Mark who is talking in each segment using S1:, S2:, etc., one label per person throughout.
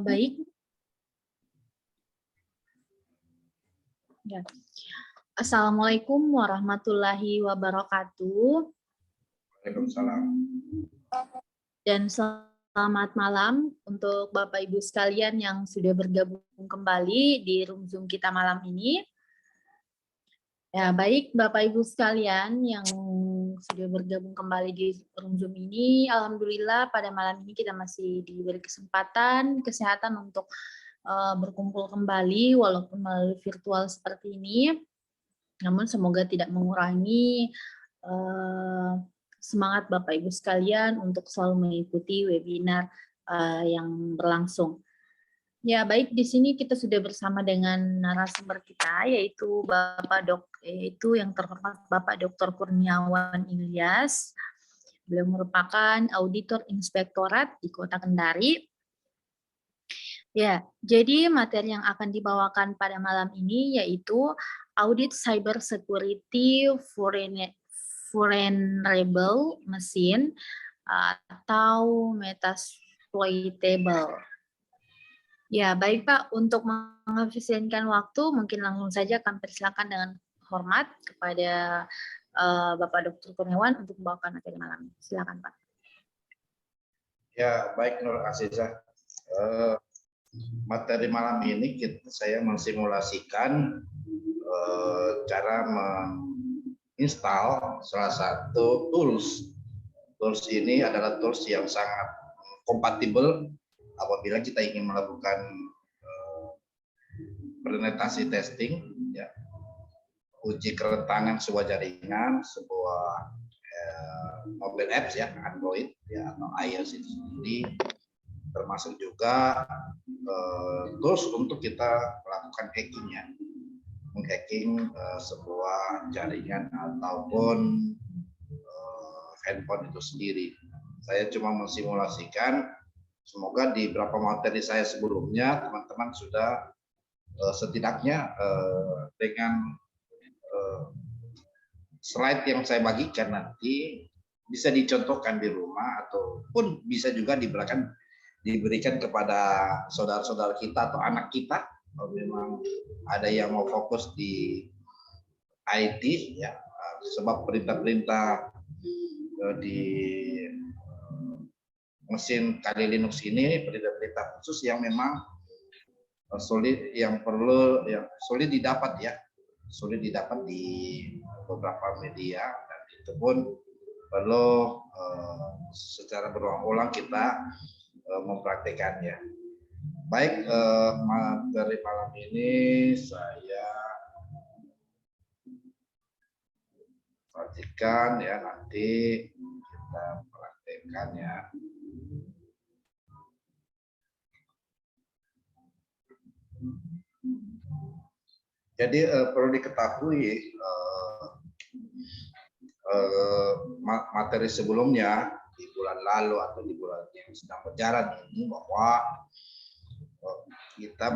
S1: Baik. Ya. Assalamualaikum warahmatullahi wabarakatuh.
S2: Waalaikumsalam.
S1: Dan selamat malam untuk Bapak Ibu sekalian yang sudah bergabung kembali di room Zoom kita malam ini. Ya, baik Bapak Ibu sekalian yang sudah bergabung kembali di room Zoom ini, alhamdulillah pada malam ini kita masih diberi kesempatan, kesehatan untuk berkumpul kembali walaupun melalui virtual seperti ini. Namun semoga tidak mengurangi semangat Bapak Ibu sekalian untuk selalu mengikuti webinar yang berlangsung. Ya, baik, di sini kita sudah bersama dengan narasumber kita, yaitu yaitu yang terhormat Bapak Dr. Kurniawan Ilyas. Beliau merupakan auditor inspektorat di Kota Kendari. Ya, jadi materi yang akan dibawakan pada malam ini yaitu audit cyber security vulnerable machine atau metasploitable. Ya, baik Pak, untuk mengefisienkan waktu, mungkin langsung saja kami persilakan dengan hormat kepada Bapak Dr. Kurniawan untuk membawakan materi malam ini. Silakan Pak.
S2: Ya, baik Nur Azizah. Materi malam ini saya mensimulasikan cara menginstal salah satu tools. Tools ini adalah tools yang sangat kompatibel apabila kita ingin melakukan penetrasi testing, ya, uji kerentangan sebuah jaringan, sebuah mobile apps ya, Android ya atau iOS itu sendiri, termasuk juga tools untuk kita melakukan hackingnya, menghacking sebuah jaringan ataupun handphone itu sendiri. Saya cuma mensimulasikan. Semoga di beberapa materi saya sebelumnya teman-teman sudah setidaknya dengan slide yang saya bagikan nanti bisa dicontohkan di rumah ataupun bisa juga diberikan kepada saudara-saudara kita atau anak kita kalau memang ada yang mau fokus di IT ya, sebab perintah-perintah di mesin Kali Linux ini perintah-perintah khusus yang memang sulit didapat di beberapa media, dan itu pun perlu secara berulang-ulang kita mempraktekannya. Baik, materi malam ini saya perhatikan ya, nanti kita praktekkan ya. Jadi perlu diketahui materi sebelumnya di bulan lalu atau di bulan yang sedang berjalan ini bahwa kita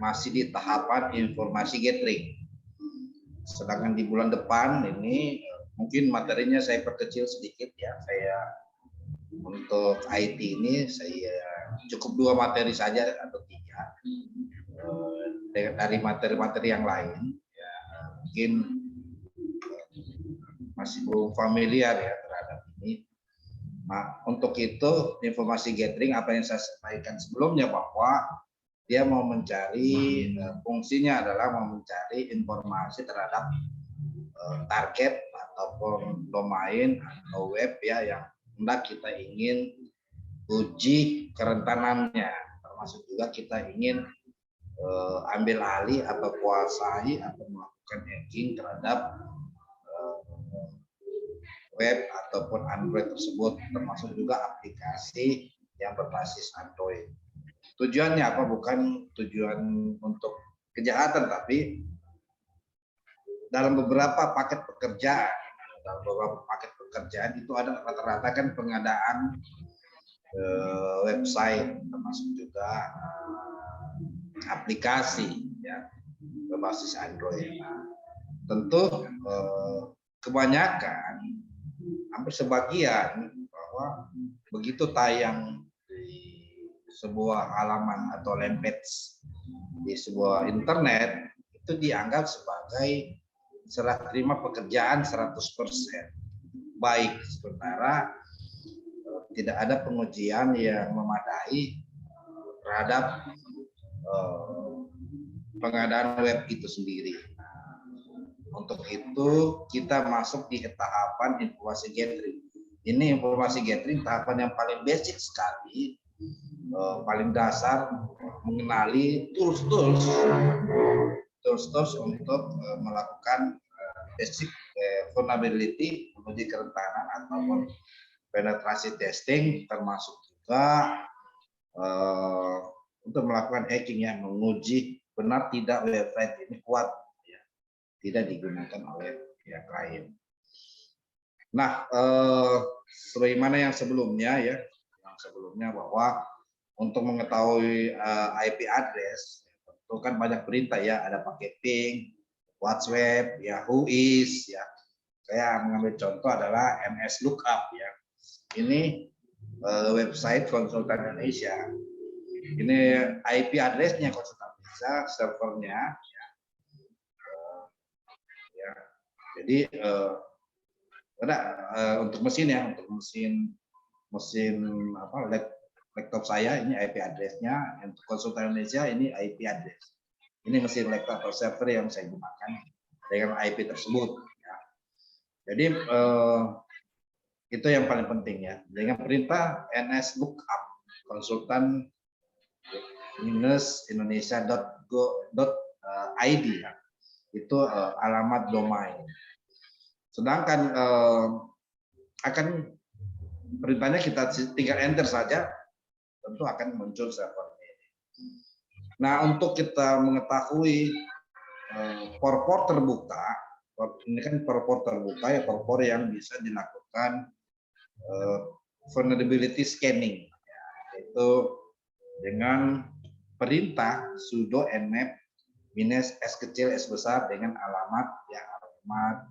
S2: masih di tahapan informasi gathering. Sedangkan di bulan depan ini mungkin materinya saya perkecil sedikit ya. Saya untuk IT ini saya cukup 2 materi saja atau 3 dari materi-materi yang lain ya, mungkin masih belum familiar ya terhadap ini. Nah, untuk itu informasi gathering apa yang saya sampaikan sebelumnya bahwa dia mau mencari fungsinya adalah mau mencari informasi terhadap target ataupun domain atau web ya yang hendak kita ingin uji kerentanannya, termasuk juga kita ingin ambil alih atau kuasai atau melakukan hacking terhadap web ataupun Android tersebut, termasuk juga aplikasi yang berbasis Android. Tujuannya apa? Bukan tujuan untuk kejahatan, tapi dalam beberapa paket pekerjaan itu ada rata-rata kan pengadaan website, termasuk juga aplikasi ya berbasis Android. Nah, tentu kebanyakan hampir sebagian bahwa begitu tayang di sebuah halaman atau landpage di sebuah internet itu dianggap sebagai serah terima pekerjaan 100%. Baik, sementara tidak ada pengujian yang memadai terhadap pengadaan web itu sendiri. Untuk itu kita masuk di tahapan informasi gathering. Ini informasi gathering tahapan yang paling basic sekali, paling dasar, mengenali tools-tools untuk melakukan basic vulnerability, menguji kerentanan ataupun penetrasi testing, termasuk juga untuk melakukan hacking, ya, menguji benar tidak website ini kuat, ya, tidak digunakan oleh pihak lain. Nah, sebagaimana yang sebelumnya, ya, bahwa untuk mengetahui IP address itu kan banyak perintah, ya, ada pakai ping, WhatsApp, ya, whois, ya. Saya mengambil contoh adalah ms lookup, ya. Ini website Konsultan Indonesia. Ini IP address-nya Konsultan Indonesia, servernya, ya. Ya. Jadi untuk mesin, ya, untuk mesin laptop saya ini IP address-nya, untuk Konsultan Indonesia ini IP address. Ini mesin laptop atau server yang saya gunakan dengan IP tersebut, ya. Jadi itu yang paling penting, ya. Dengan perintah ns lookup konsultan indonesia.go.id, ya. Itu alamat domain. Sedangkan akan perintahnya kita tinggal enter saja, tentu akan muncul servernya. Nah, untuk kita mengetahui por terbuka, ini kan por terbuka, ya, por yang bisa dilakukan vulnerability scanning, ya, yaitu dengan perintah sudo nmap minus s kecil s besar dengan alamat, ya, alamat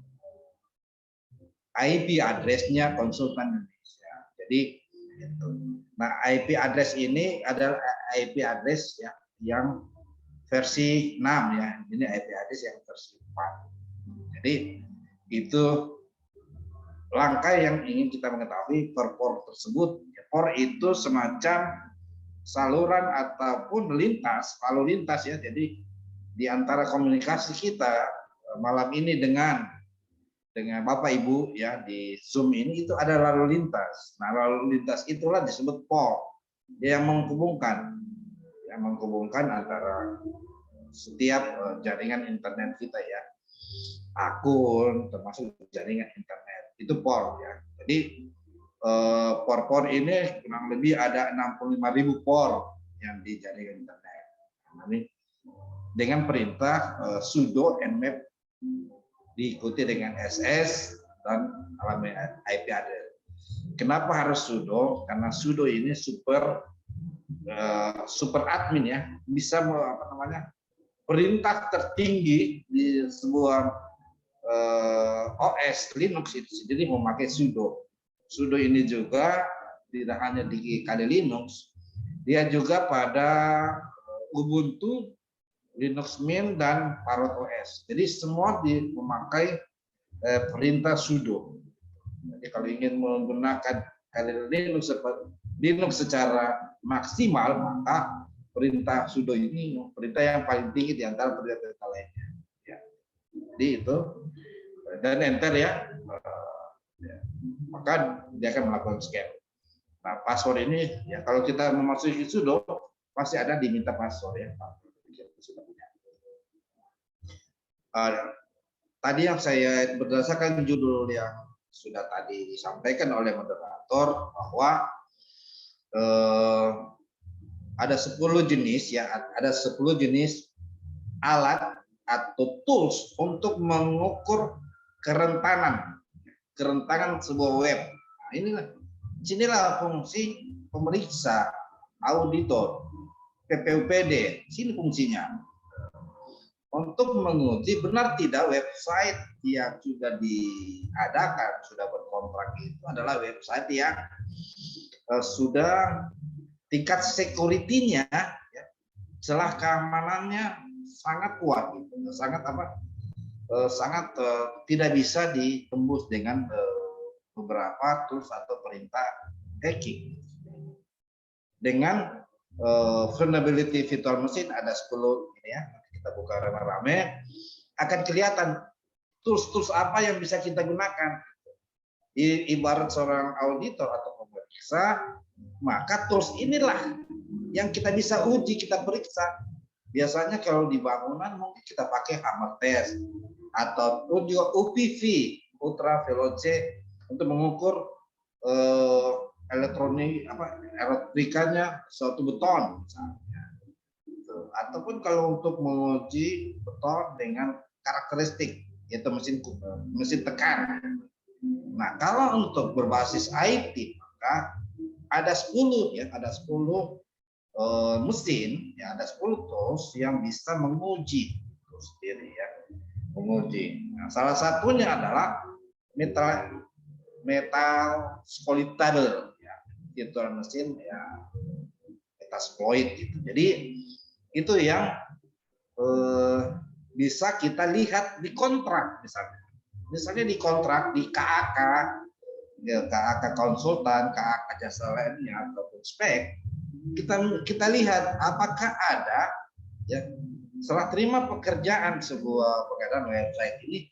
S2: IP address-nya Konsultan Indonesia. Jadi itu. Nah, IP address ini adalah IP address, ya, yang versi 6, ya. Ini IP address yang versi 4. Jadi itu langkah yang ingin kita mengetahui per por tersebut. Por itu semacam saluran ataupun lalu lintas, ya. Jadi di antara komunikasi kita malam ini dengan Bapak Ibu, ya, di Zoom ini itu ada lalu lintas. Nah, lalu lintas itulah disebut por, yang menghubungkan antara setiap jaringan internet kita, ya, akun termasuk jaringan internet itu por, ya. Jadi por ini kurang lebih ada 65.000 por yang di jaringan internet. Nah, ini dengan perintah sudo nmap diikuti dengan ss dan alamat IP address. Kenapa harus sudo? Karena sudo ini super admin, ya, bisa perintah tertinggi di sebuah OS Linux itu sendiri memakai sudo. Sudo ini juga tidak hanya di Kali Linux, dia juga pada Ubuntu, Linux Mint, dan Parrot OS. Jadi semua memakai perintah sudo. Jadi kalau ingin menggunakan Kali Linux secara maksimal, maka perintah sudo ini perintah yang paling tinggi di antara perintah lainnya, ya. Jadi itu, dan enter, ya, maka dia akan melakukan scan. Nah, password ini, ya, kalau kita memasuki sudo pasti ada diminta password, ya. Tadi yang saya berdasarkan judul yang sudah tadi disampaikan oleh moderator bahwa ada 10 jenis, ya, ada 10 jenis alat atau tools untuk mengukur kerentanan sebuah web. Nah, inilah fungsi pemeriksa, auditor, PPUPD. Sini fungsinya untuk menguji benar tidak website yang sudah diadakan, sudah berkontrak itu adalah website yang sudah tingkat security-nya, ya, celah keamanannya sangat kuat, gitu. Sangat tidak bisa ditembus dengan beberapa tools atau perintah hacking. Dengan vulnerability virtual machine ada 10 ini ya, nanti kita buka rame-rame, akan kelihatan tools-tools apa yang bisa kita gunakan. Ibarat seorang auditor atau pemeriksa, maka tools inilah yang kita bisa uji, kita periksa. Biasanya kalau di bangunan mungkin kita pakai hammer test atau juga UPV, ultraviolet untuk mengukur elektronikanya suatu beton misalnya. Ataupun kalau untuk menguji beton dengan karakteristik yaitu mesin tekan. Nah, kalau untuk berbasis IT maka ada 10 ya, ada 10 mesin, ya ada 10 tools yang bisa menguji itu sendiri ya, menguji. Nah, salah satunya adalah Metasploitable ya, virtual mesin ya, Metasploit gitu. Jadi itu yang bisa kita lihat di kontrak misalnya di kontrak di KAK, ya, KAK konsultan, KAK jasa lainnya ataupun spek. Kita lihat apakah ada ya setelah terima pekerjaan sebuah pekerjaan website ini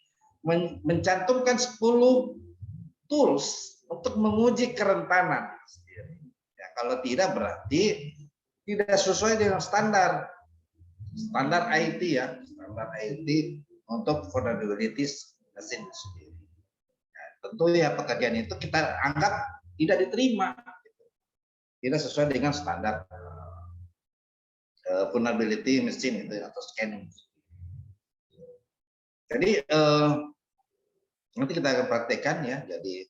S2: mencantumkan 10 tools untuk menguji kerentanan sendiri. Ya, kalau tidak berarti tidak sesuai dengan standar IT ya, standar IT untuk vulnerabilities mesin sendiri. Ya, tentu ya pekerjaan itu kita anggap tidak diterima. Tidak sesuai dengan standar vulnerability mesin itu atau scanning. Jadi nanti kita akan praktekkan ya. Jadi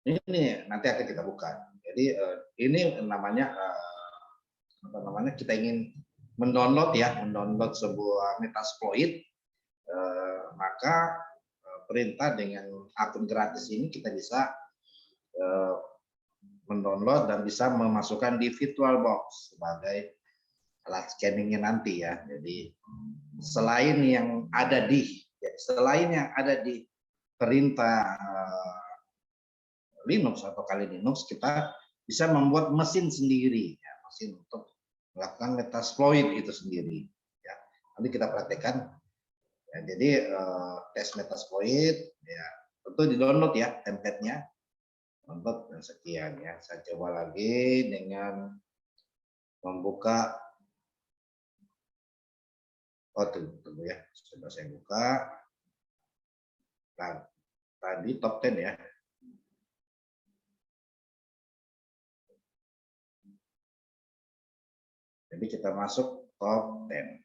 S2: ini nanti akan kita buka. Jadi ini namanya kita ingin mendownload sebuah Metasploit, maka perintah dengan akun gratis ini kita bisa mendownload dan bisa memasukkan di VirtualBox sebagai alat scanningnya nanti ya. Jadi selain yang ada di perintah Linux atau Kali Linux, kita bisa membuat mesin sendiri ya, mesin untuk melakukan Metasploit itu sendiri ya. Nanti kita praktekkan ya. Jadi tes Metasploit ya, tentu di download ya template-nya. Untuk sekian ya, saya coba lagi dengan membuka tunggu ya, coba saya buka. Nah, tadi top 10 ya. Jadi kita masuk top 10.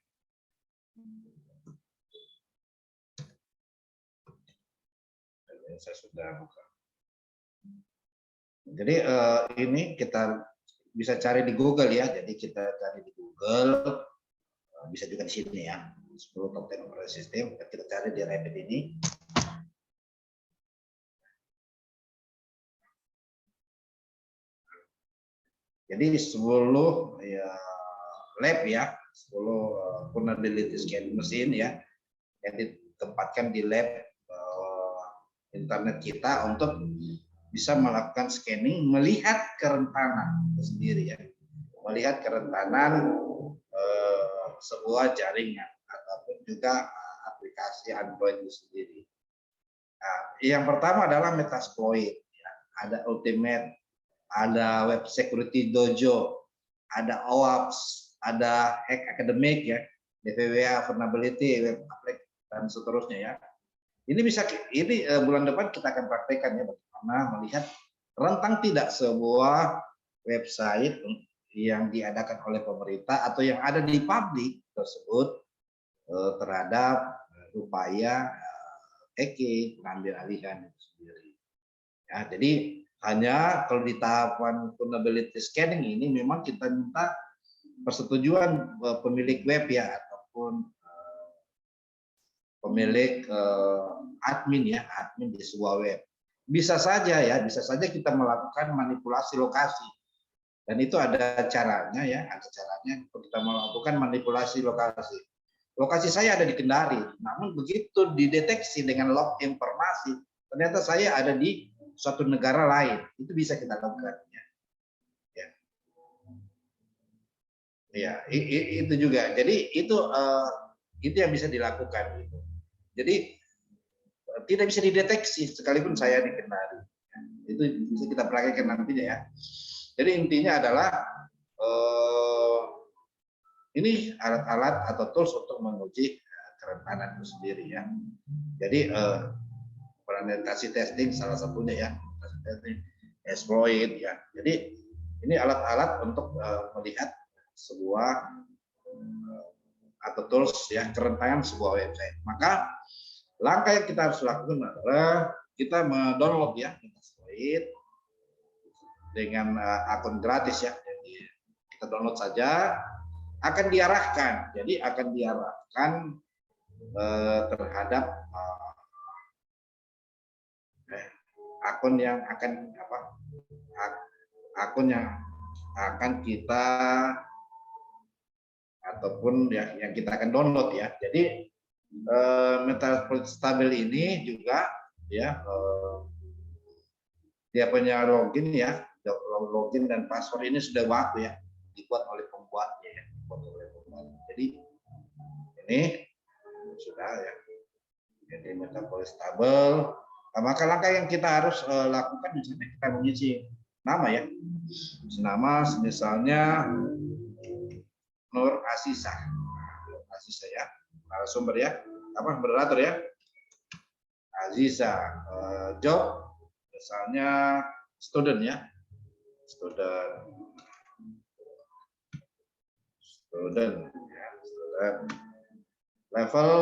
S2: Saya sudah buka. Jadi ini kita bisa cari di Google ya. Jadi kita cari di Google, bisa juga di sini ya. 10 top 10 operating system. Kita cari di Rapid ini. Jadi 10 ya lab ya, 10 vulnerability scanning mesin ya, yang ditempatkan di lab internet kita untuk bisa melakukan scanning, melihat kerentanan itu sendiri ya, melihat kerentanan sebuah jaringan ataupun juga aplikasi Android itu sendiri. Nah, yang pertama adalah Metasploit, ya. Ada Ultimate, ada Web Security Dojo, ada OWASP, ada Hack Academic ya, DVWA, Vulnerability, Web Applet, dan seterusnya ya. Ini bulan depan kita akan praktekkan ya, bagaimana melihat rentang tidak sebuah website yang diadakan oleh pemerintah atau yang ada di publik tersebut terhadap upaya hacking, pengambil alihan itu sendiri. Ya, jadi hanya kalau di tahapan vulnerability scanning ini memang kita minta persetujuan pemilik web ya, ataupun pemilik admin di sebuah web. Bisa saja kita melakukan manipulasi lokasi. Dan itu ada caranya ya, ada caranya untuk kita melakukan manipulasi lokasi. Lokasi saya ada di Kendari, namun begitu dideteksi dengan log informasi, ternyata saya ada di suatu negara lain. Itu bisa kita lakukan. Ya, ya itu juga. Jadi itu yang bisa dilakukan. Gitu. Jadi tidak bisa dideteksi sekalipun saya di Kendari. Itu bisa kita praktekkan nantinya ya. Jadi intinya adalah ini alat-alat atau tools untuk menguji kerentanan itu sendiri ya. Jadi penetrasi testing salah satunya ya, testing, exploit ya. Jadi ini alat-alat untuk melihat sebuah atau tools ya kerentanan sebuah website. Maka langkah yang kita harus lakukan adalah kita mendownload ya exploit dengan akun gratis ya. Jadi kita download saja, akan diarahkan. Jadi akan diarahkan terhadap akun yang akan akun yang akan kita ataupun ya yang kita akan download ya. Jadi Metasploit stabil ini juga ya dia punya login ya, login dan password ini sudah waktu ya dibuat oleh pembuatnya ya. Jadi ini sudah ya. Jadi Metasploit stabil. Maka langkah yang kita harus lakukan misalnya kita mengisi nama ya. Nama misalnya Nur Asisa. Nur Asisa ya. Narasumber ya. Apa moderator ya? Aziza. Job misalnya student ya. Student ya, student. Level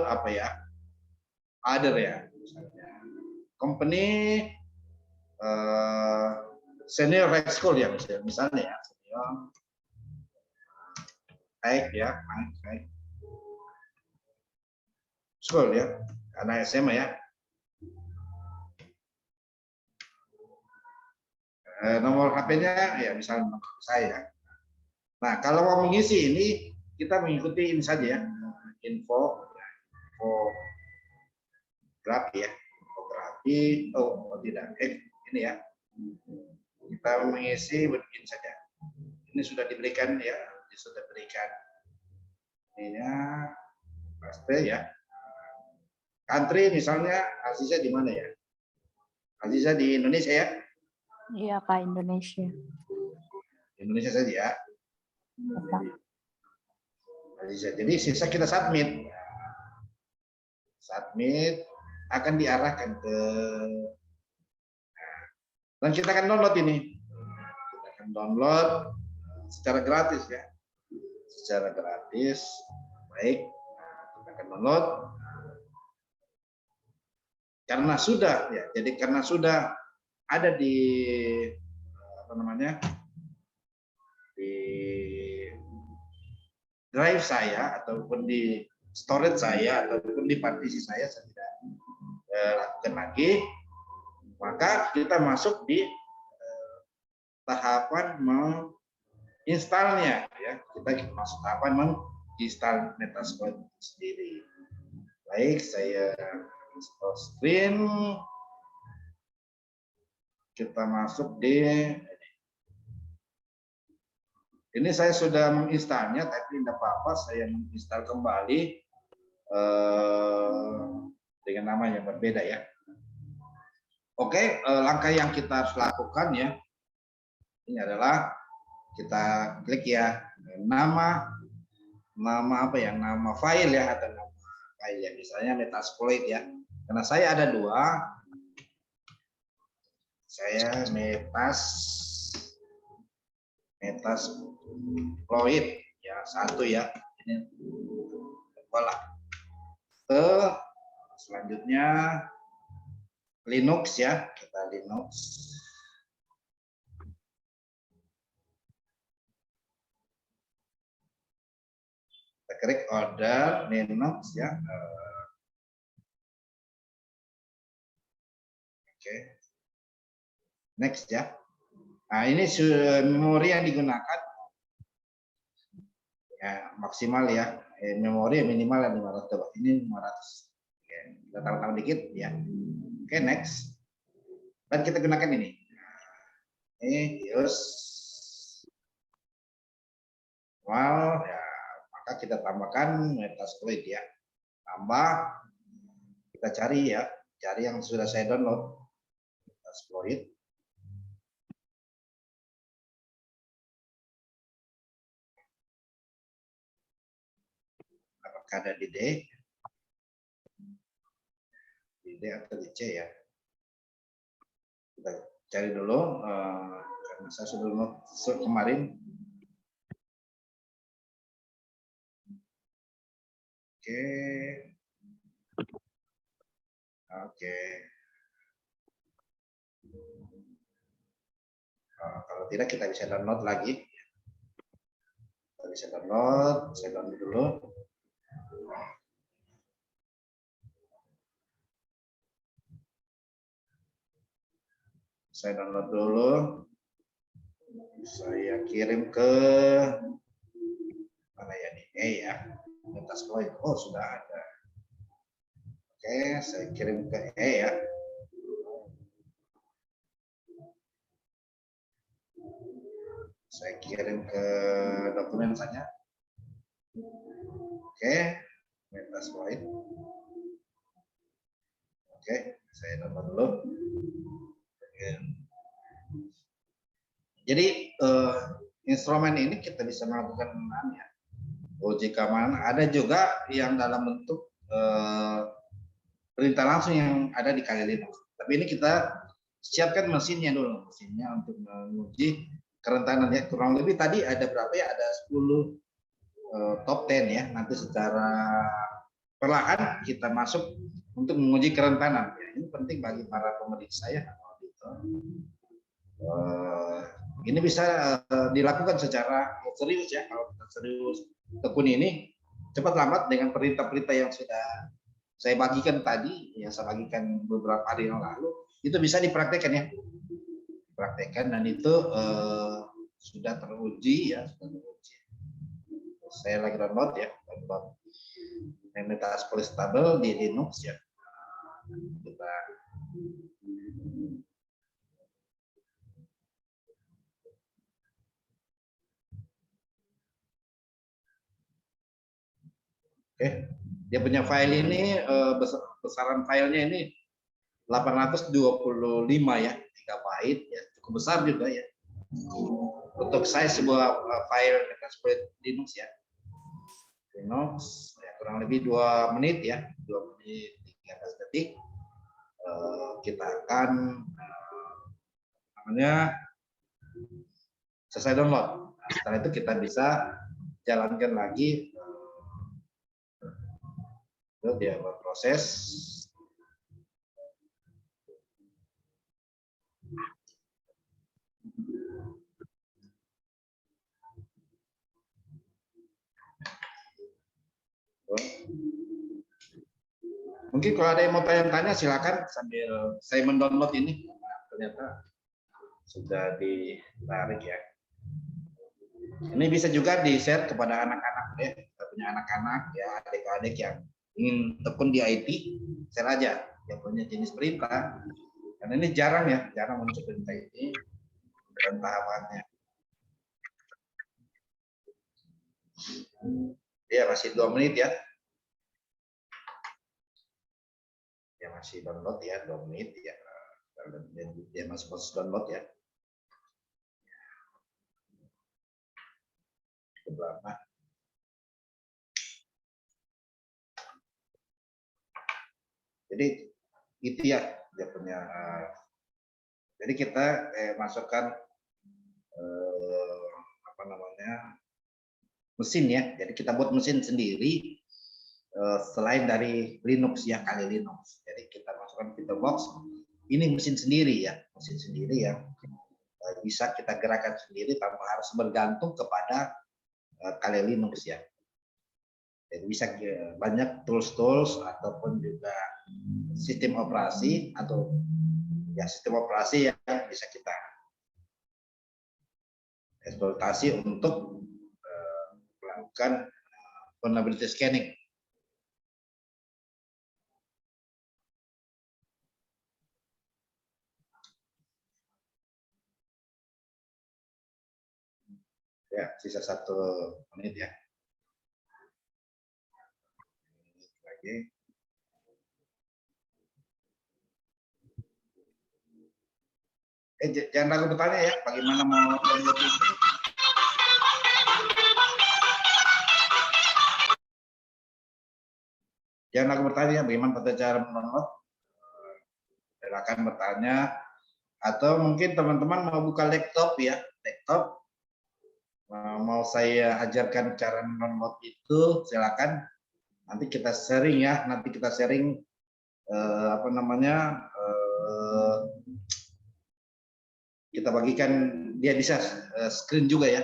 S2: apa ya? Other ya misalnya. Company senior high school ya misalnya ya. Senior high ya, high school ya. Karena SMA ya. Nomor HP-nya ya misalnya nomor saya. Nah, kalau mau mengisi ini kita mengikuti ini saja ya. Infografi ya. Infografi. Oh tidak. Ini ya. Kita mengisi begini saja. Ini sudah diberikan ya. Ini sudah diberikan. Ini ya. Paste ya. Country misalnya Aziza di mana ya? Aziza di Indonesia ya?
S3: Iya, Kak, Indonesia.
S2: Indonesia saja ya. Aziza. Jadi sisa kita submit. Submit akan diarahkan ke dan kita akan download ini. Kita akan download secara gratis ya. Secara gratis. Baik. Kita akan download. Karena sudah ya. Jadi karena sudah ada di apa namanya? Di drive saya ataupun di storage saya ataupun di partisi saya tidak lakukan lagi, maka kita masuk di tahapan menginstalnya ya. Kita masuk tahapan menginstal Metasploit sendiri. Baik, saya install screen. Kita masuk di ini saya sudah menginstalnya, tapi tidak apa-apa, saya menginstal kembali dengan nama yang berbeda ya. Oke, langkah yang kita harus lakukan ya, ini adalah kita klik ya nama apa ya, nama file ya atau nama file ya, misalnya Metasploit ya. Karena saya ada dua, saya Metasploit ya satu ya ini bola. Selanjutnya Linux ya, kita Linux. Kita klik order Linux ya. Oke. Next ya. Nah, ini memori yang digunakan ya maksimal ya. Memori minimal 500. Ini 500. Oke, kita tambah dikit ya. Oke, next. Dan kita gunakan ini. Use well, ya, maka kita tambahkan Metasploit ya. Tambah, kita cari ya, cari yang sudah saya download. Metasploit. Apakah ada di D? Di D atau di C ya? Kita cari dulu, karena saya sudah download kemarin. Oke. Kalau tidak kita bisa download lagi. Kita bisa download, saya download dulu. Saya download dulu. Saya kirim ke mana ya nih? Ya. Metasploit. Oh, sudah ada. Oke, saya kirim ke ya. Saya kirim ke dokumen saja. Oke, Metasploit. Oke, saya download dulu. Jadi instrumen ini kita bisa melakukan ya, uji keamanan. Ada juga yang dalam bentuk perintah langsung yang ada di Kali Linux. Tapi ini kita siapkan mesinnya dulu, mesinnya untuk menguji kerentanan ya. Kurang lebih tadi ada berapa ya? Ada 10 top 10 ya. Nanti secara perlahan kita masuk untuk menguji kerentanan. Ya, ini penting bagi para pemeriksa ya, auditor. Ini bisa dilakukan secara serius ya. Kalau kita serius tekuni ini, cepat lambat dengan perintah-perintah yang sudah saya bagikan tadi, yang saya bagikan beberapa hari yang lalu, itu bisa dipraktekkan ya. Dipraktekkan dan itu sudah teruji ya, sudah teruji. Saya lagi download ya, download Metasploit stable di Linux ya. Kita Oke, dia punya file ini besaran filenya ini 825 ya, GB ya, cukup besar juga ya. Untuk size sebuah file Metasploit Linux ya. Linux ya, kurang lebih 2 menit ya, 2 menit 13 detik. Kita akan namanya selesai download. Nah, setelah itu kita bisa jalankan lagi dia berproses. Mungkin kalau ada yang mau tanya-tanya silakan sambil saya mendownload ini. Nah, ternyata sudah ditarik ya. Ini bisa juga di-share kepada anak-anak ya. Kita punya anak-anak ya, adik-adik yang ingin tekun di IT, share aja yang punya jenis perintah. Karena ini jarang ya, jarang muncul perintah ini dan tahapannya. Dia masih 2 menit ya. Dia masih download ya, 2 menit ya. Dia masih proses download ya. Berapa? Jadi itu ya dia punya. Jadi kita masukkan apa namanya mesin ya. Jadi kita buat mesin sendiri selain dari Linux ya, Kali Linux. Jadi kita masukkan VirtualBox. Ini mesin sendiri ya, mesin sendiri yang bisa kita gerakkan sendiri tanpa harus bergantung kepada Kali Linux ya. Jadi bisa banyak tools-tools ataupun juga sistem operasi atau ya sistem operasi yang bisa kita eksploitasi untuk melakukan vulnerability scanning. Ya, sisa 1 menit ya. Lagi. Jangan ragu bertanya ya, bagaimana mau download ini. Jangan ragu bertanya bagaimana tata cara mendownload. Silakan bertanya. Atau mungkin teman-teman mau buka laptop ya, laptop. Mau saya ajarkan cara mendownload itu, silakan. Nanti kita sharing ya, nanti kita sharing kita bagikan, dia bisa screen juga ya.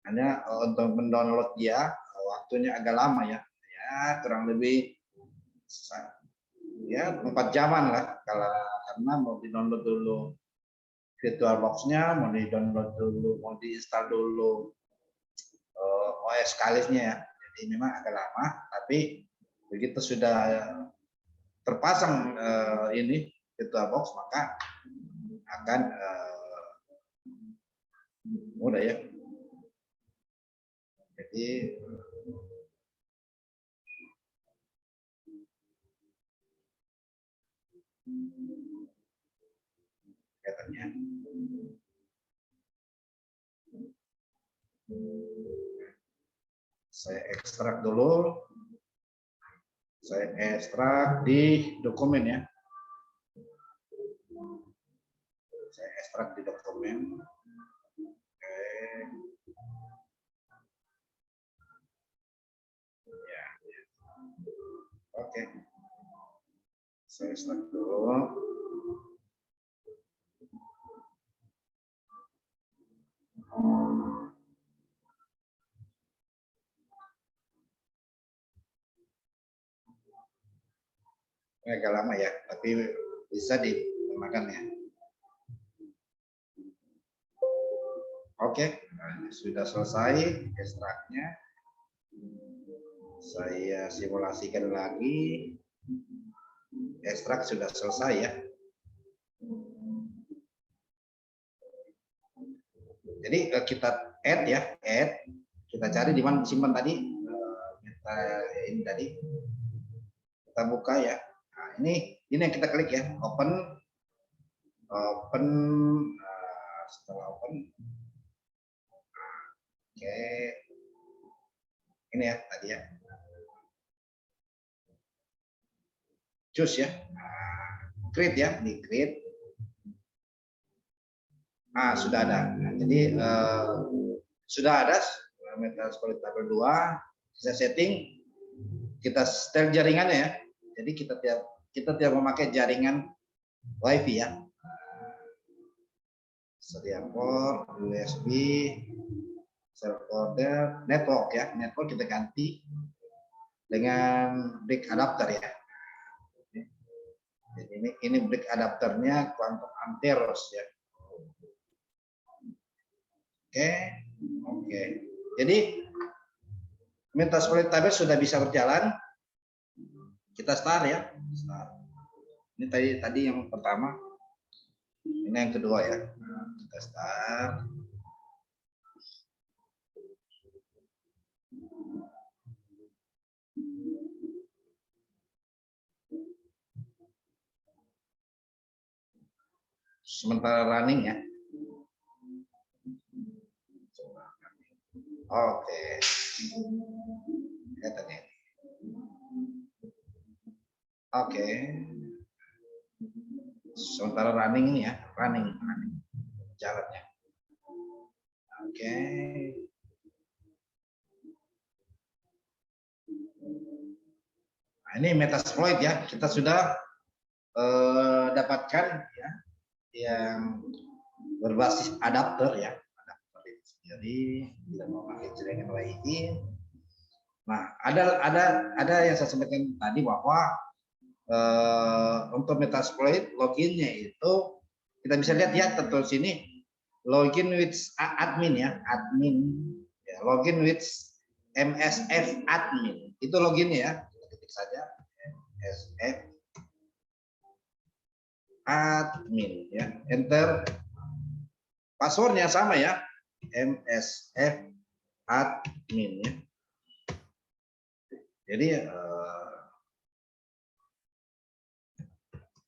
S2: Hanya untuk mendownload dia waktunya agak lama ya, kurang lebih ya 4 jaman lah, karena mau di-download dulu VirtualBox-nya, mau di-download dulu, mau diinstal dulu OS Kalisnya ya. Jadi memang agak lama, tapi begitu sudah terpasang ini VirtualBox maka akan mudah ya. Jadi kelihatannya saya ekstrak dulu, saya ekstrak di dokumen ya, saya ekstrak di dokumen. Oke, saya ekstrak dulu. Agak lama ya, tapi bisa digunakan ya. Oke, sudah selesai ekstraknya. Saya simulasikan lagi. Ekstrak sudah selesai ya. Jadi kita add ya, add. Kita cari di mana simpan tadi. Kita ini tadi. Kita buka ya. Nah, ini yang kita klik ya, open. Setelah open. Oke. Ini ya tadi ya. Choose ya. Create ya, di create. Sudah ada. Nah, jadi sudah ada Metasploit tabel 2. Kita setting, kita setel jaringannya ya. Jadi kita tiap memakai jaringan WiFi ya. Serial port, USB, server network ya. Network kita ganti dengan brick adapter ya. Jadi ini brick adapternya Quantum Anteros ya. Oke. Jadi Metasploit tabel sudah bisa berjalan. Kita start ya. Start. Ini tadi yang pertama. Ini yang kedua ya. Kita start. Sementara running ya. Oke. Lihat ini. Oke. Sementara running ini ya, running jalannya. Oke. Nah, ini Metasploit ya, kita sudah dapatkan ya yang berbasis adapter ya, adapter itu sendiri tidak memakai jaringan WiFi. Nah, ada yang saya sampaikan tadi bahwa untuk Metasploit loginnya itu kita bisa lihat ya tertulis sini login with admin ya, admin. Ya, login with MSF admin. Itu loginnya ya. Kita ketik saja MSF admin ya. Enter. Passwordnya sama ya. MSF admin ya. Jadi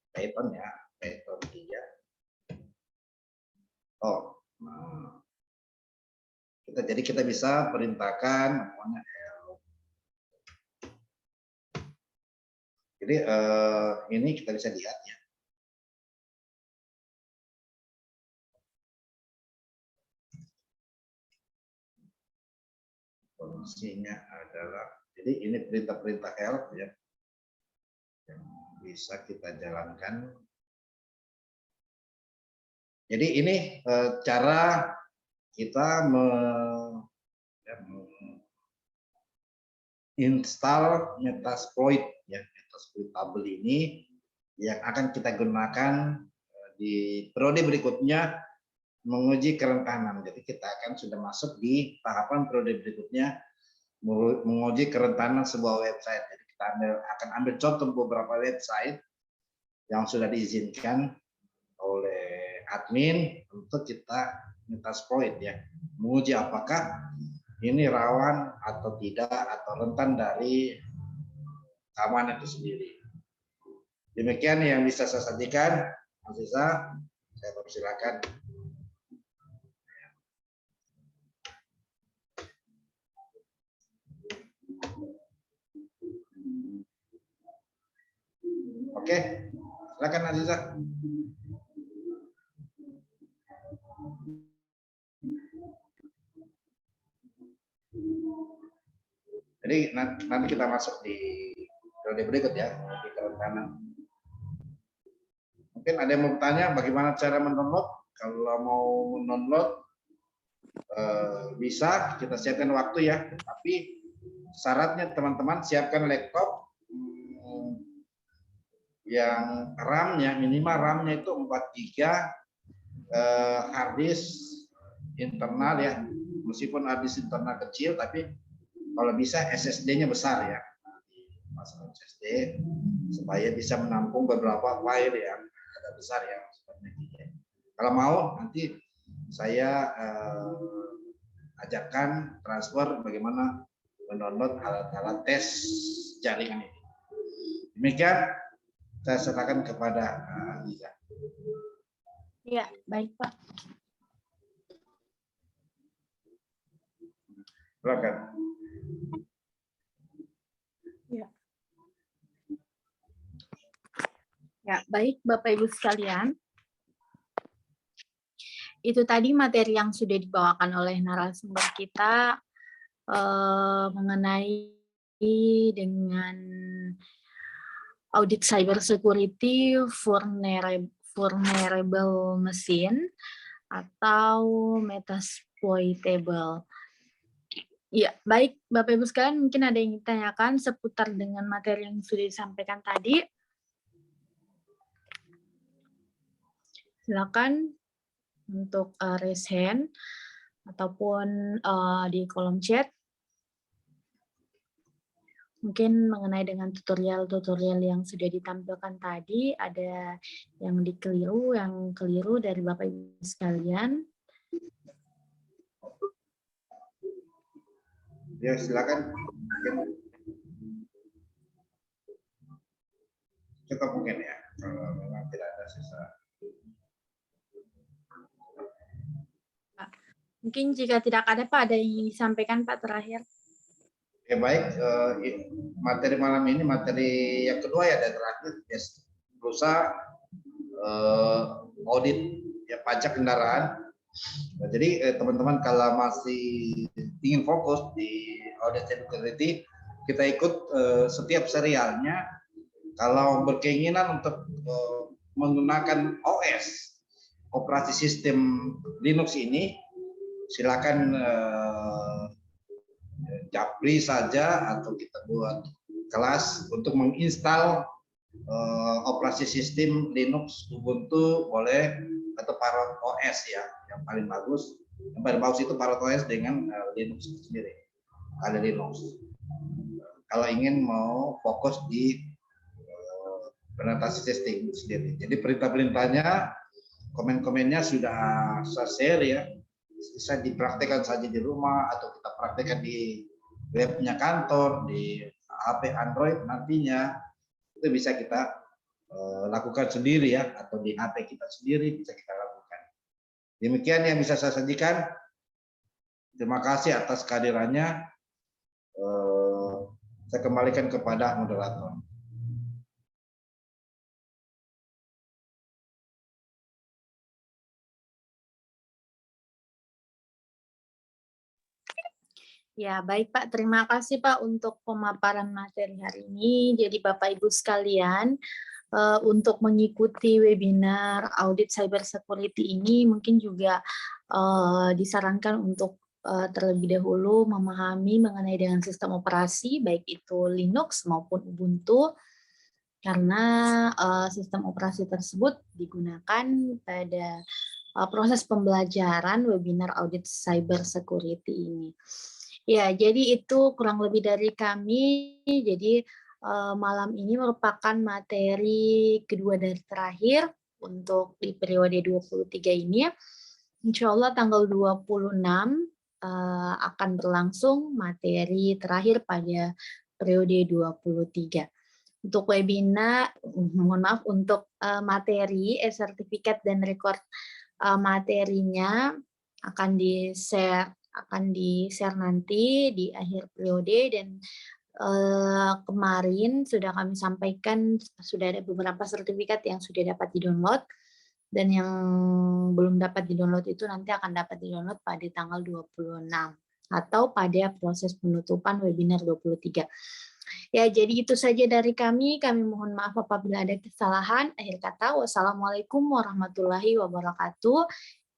S2: Python ya, Python 3. Oh, nah. Jadi kita bisa perintahkan namanya L. Jadi ini kita bisa lihat ya. Fungsinya adalah, jadi ini perintah-perintah help ya, yang bisa kita jalankan. Jadi ini cara kita install Metasploit ya, Metasploitable ini yang akan kita gunakan di periode berikutnya menguji kerentanan. Jadi kita akan sudah masuk di tahapan periode berikutnya menguji kerentanan sebuah website. Jadi kita akan ambil contoh beberapa website yang sudah diizinkan oleh admin untuk kita Metasploit ya, menguji apakah ini rawan atau tidak atau rentan dari keamanan itu sendiri. Demikian yang bisa saya sajikan, Mas Isa, saya persilakan. Oke, silakan Aziza. Jadi nanti kita masuk di periode berikut ya, di kerentanan. Mungkin ada yang mau bertanya bagaimana cara mendownload? Kalau mau mendownload bisa, kita siapkan waktu ya. Tapi syaratnya teman-teman siapkan laptop yang RAM-nya minimal RAM-nya itu 4 GB, hard disk internal ya, meskipun hard disk internal kecil tapi kalau bisa SSD-nya besar ya, masuk SSD supaya bisa menampung beberapa file yang agak besar ya. Kalau mau nanti saya ajarkan transfer bagaimana mendownload alat-alat tes jaringan ini. Demikian saya serahkan kepada Aziza.
S3: Ya, baik Pak.
S2: Silakan.
S1: Ya, baik Bapak Ibu sekalian. Itu tadi materi yang sudah dibawakan oleh narasumber kita mengenai dengan audit cyber security vulnerable machine atau Metasploitable. Ya, baik Bapak Ibu sekalian, mungkin ada yang ditanyakan seputar dengan materi yang sudah disampaikan tadi. Silakan untuk raise hand ataupun di kolom chat. Mungkin mengenai dengan tutorial-tutorial yang sudah ditampilkan tadi, ada yang keliru dari Bapak Ibu sekalian.
S2: Ya, silakan. Cukup mungkin ya, kalau memang tidak ada sisa.
S1: Mungkin jika tidak ada Pak, ada yang disampaikan Pak terakhir.
S2: Ya baik, materi malam ini materi yang kedua ya, dan terakhir yes, berusaha audit ya pajak kendaraan. Nah, jadi teman-teman kalau masih ingin fokus di audit security, kita ikut setiap serialnya. Kalau berkeinginan untuk menggunakan OS operasi sistem Linux ini, silakan japri saja atau kita buat kelas untuk menginstal operasi sistem Linux Ubuntu boleh, atau Parrot OS ya, yang paling bagus. Yang paling bagus itu Parrot OS dengan Linux sendiri, ada Linux. Kalau ingin mau fokus di implementasi testing sendiri. Jadi perintah-perintahnya, komen-komennya sudah saya share ya, bisa dipraktekkan saja di rumah atau kita praktekkan di webnya kantor, di HP Android nantinya itu bisa kita lakukan sendiri ya, atau di HP kita sendiri bisa kita lakukan. Demikian yang bisa saya sajikan. Terima kasih atas kehadirannya. Saya kembalikan kepada moderator.
S1: Ya, baik Pak. Terima kasih Pak untuk pemaparan materi hari ini. Jadi Bapak Ibu sekalian, untuk mengikuti webinar audit cyber security ini mungkin juga disarankan untuk terlebih dahulu memahami mengenai dengan sistem operasi, baik itu Linux maupun Ubuntu, karena sistem operasi tersebut digunakan pada proses pembelajaran webinar audit cyber security ini. Ya, jadi itu kurang lebih dari kami. Jadi malam ini merupakan materi kedua dari terakhir untuk di periode 23 ini. Insya Allah tanggal 26 akan berlangsung materi terakhir pada periode 23. Untuk webinar, mohon maaf, untuk materi, sertifikat dan record materinya akan di-share nanti di akhir periode, dan kemarin sudah kami sampaikan sudah ada beberapa sertifikat yang sudah dapat di-download, dan yang belum dapat di-download itu nanti akan dapat di-download pada tanggal 26 atau pada proses penutupan webinar 23. Ya, jadi itu saja dari kami. Kami mohon maaf apabila ada kesalahan. Akhir kata, wassalamualaikum warahmatullahi wabarakatuh,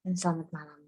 S1: dan selamat malam.